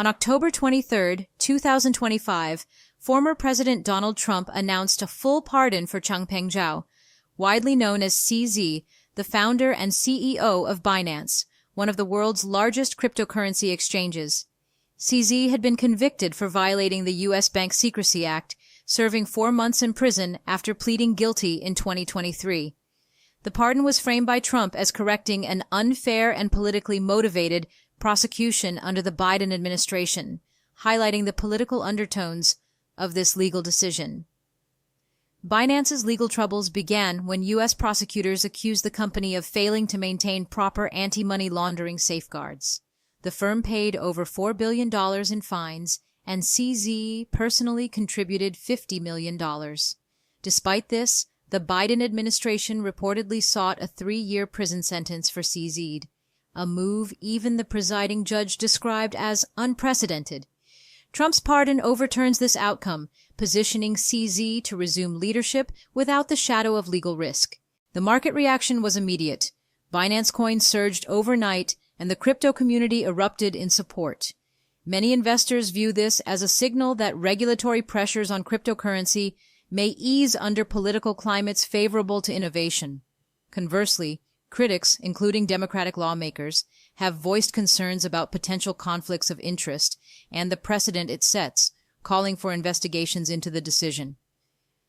On October 23, 2025, former President Donald Trump announced a full pardon for Changpeng Zhao, widely known as CZ, the founder and CEO of Binance, one of the world's largest cryptocurrency exchanges. CZ had been convicted for violating the U.S. Bank Secrecy Act, serving 4 months in prison after pleading guilty in 2023. The pardon was framed by Trump as correcting an unfair and politically motivated prosecution under the Biden administration, highlighting the political undertones of this legal decision. Binance's legal troubles began when U.S. prosecutors accused the company of failing to maintain proper anti-money laundering safeguards. The firm paid over $4 billion in fines, and CZ personally contributed $50 million. Despite this, the Biden administration reportedly sought a 3-year prison sentence for CZ, a move even the presiding judge described as unprecedented. Trump's pardon overturns this outcome, positioning CZ to resume leadership without the shadow of legal risk. The market reaction was immediate. Binance Coin surged overnight, and the crypto community erupted in support. Many investors view this as a signal that regulatory pressures on cryptocurrency may ease under political climates favorable to innovation. Conversely, critics, including Democratic lawmakers, have voiced concerns about potential conflicts of interest and the precedent it sets, calling for investigations into the decision.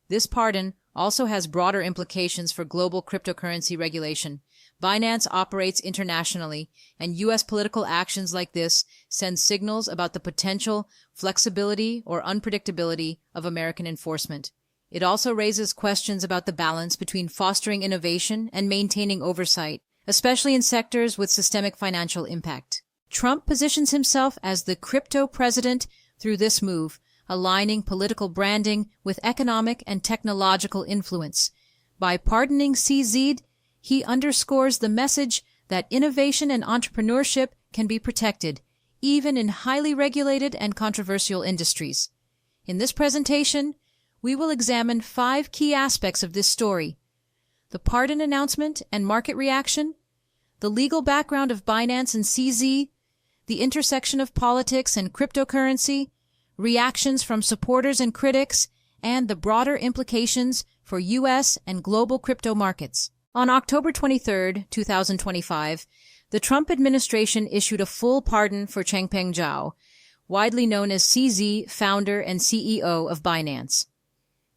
This pardon also has broader implications for global cryptocurrency regulation. Binance operates internationally, and U.S. political actions like this send signals about the potential flexibility or unpredictability of American enforcement. It also raises questions about the balance between fostering innovation and maintaining oversight, especially in sectors with systemic financial impact. Trump positions himself as the crypto president through this move, aligning political branding with economic and technological influence. By pardoning CZ, he underscores the message that innovation and entrepreneurship can be protected, even in highly regulated and controversial industries. In this presentation, we will examine 5 key aspects of this story: the pardon announcement and market reaction, the legal background of Binance and CZ, the intersection of politics and cryptocurrency, reactions from supporters and critics, and the broader implications for U.S. and global crypto markets. On October 23, 2025, the Trump administration issued a full pardon for Changpeng Zhao, widely known as CZ, founder and CEO of Binance.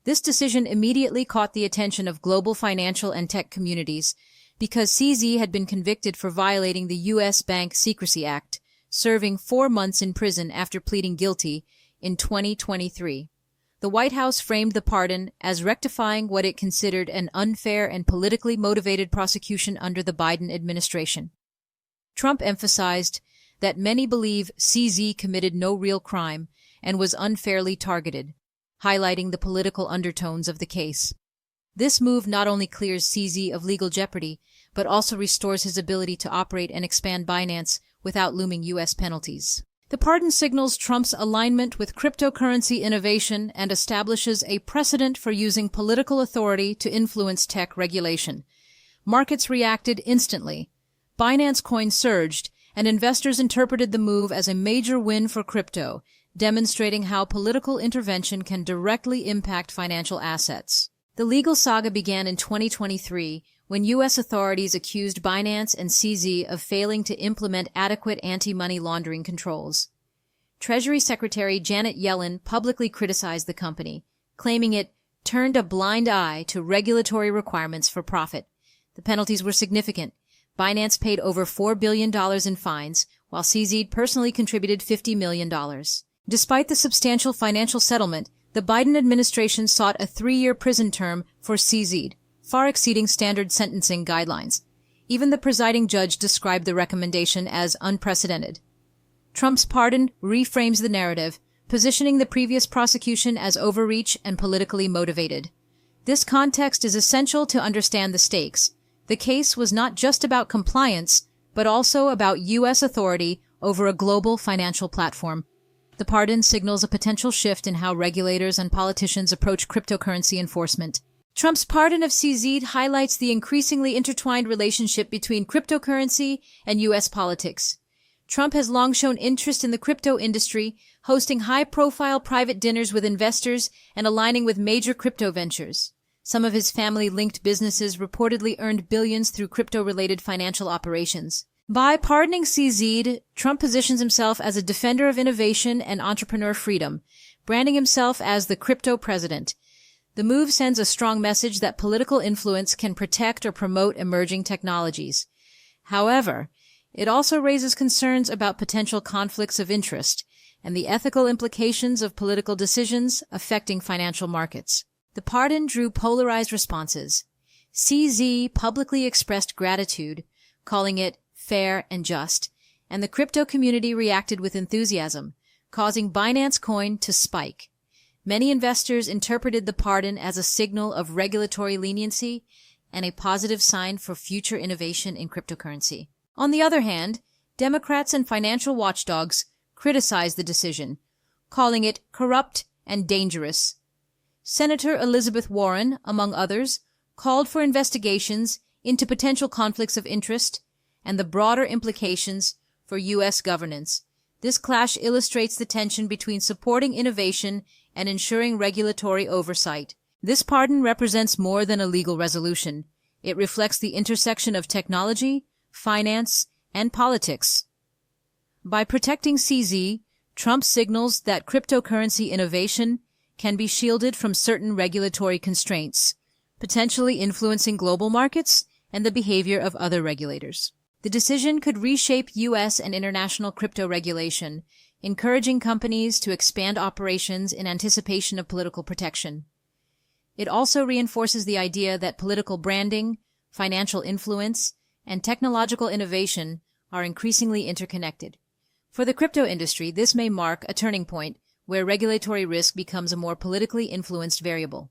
This decision immediately caught the attention of global financial and tech communities because CZ had been convicted for violating the U.S. Bank Secrecy Act, serving 4 months in prison after pleading guilty in 2023. The White House framed the pardon as rectifying what it considered an unfair and politically motivated prosecution under the Biden administration. Trump emphasized that many believe CZ committed no real crime and was unfairly targeted, highlighting the political undertones of the case. This move not only clears CZ of legal jeopardy, but also restores his ability to operate and expand Binance without looming U.S. penalties. The pardon signals Trump's alignment with cryptocurrency innovation and establishes a precedent for using political authority to influence tech regulation. Markets reacted instantly. Binance Coin surged, and investors interpreted the move as a major win for crypto, demonstrating how political intervention can directly impact financial assets. The legal saga began in 2023 when U.S. authorities accused Binance and CZ of failing to implement adequate anti-money laundering controls. Treasury Secretary Janet Yellen publicly criticized the company, claiming it turned a blind eye to regulatory requirements for profit. The penalties were significant. Binance paid over $4 billion in fines, while CZ personally contributed $50 million. Despite the substantial financial settlement, the Biden administration sought a 3-year prison term for CZ, far exceeding standard sentencing guidelines. Even the presiding judge described the recommendation as unprecedented. Trump's pardon reframes the narrative, positioning the previous prosecution as overreach and politically motivated. This context is essential to understand the stakes. The case was not just about compliance, but also about U.S. authority over a global financial platform. The pardon signals a potential shift in how regulators and politicians approach cryptocurrency enforcement. Trump's pardon of CZ highlights the increasingly intertwined relationship between cryptocurrency and U.S. politics. Trump has long shown interest in the crypto industry, hosting high-profile private dinners with investors and aligning with major crypto ventures. Some of his family-linked businesses reportedly earned billions through crypto-related financial operations. By pardoning CZ, Trump positions himself as a defender of innovation and entrepreneur freedom, branding himself as the crypto president. The move sends a strong message that political influence can protect or promote emerging technologies. However, it also raises concerns about potential conflicts of interest and the ethical implications of political decisions affecting financial markets. The pardon drew polarized responses. CZ publicly expressed gratitude, calling it fair and just, and the crypto community reacted with enthusiasm, causing Binance Coin to spike. Many investors interpreted the pardon as a signal of regulatory leniency and a positive sign for future innovation in cryptocurrency. On the other hand, Democrats and financial watchdogs criticized the decision, calling it corrupt and dangerous. Senator Elizabeth Warren, among others, called for investigations into potential conflicts of interest and the broader implications for U.S. governance. This clash illustrates the tension between supporting innovation and ensuring regulatory oversight. This pardon represents more than a legal resolution. It reflects the intersection of technology, finance, and politics. By protecting CZ, Trump signals that cryptocurrency innovation can be shielded from certain regulatory constraints, potentially influencing global markets and the behavior of other regulators. The decision could reshape U.S. and international crypto regulation, encouraging companies to expand operations in anticipation of political protection. It also reinforces the idea that political branding, financial influence, and technological innovation are increasingly interconnected. For the crypto industry, this may mark a turning point where regulatory risk becomes a more politically influenced variable.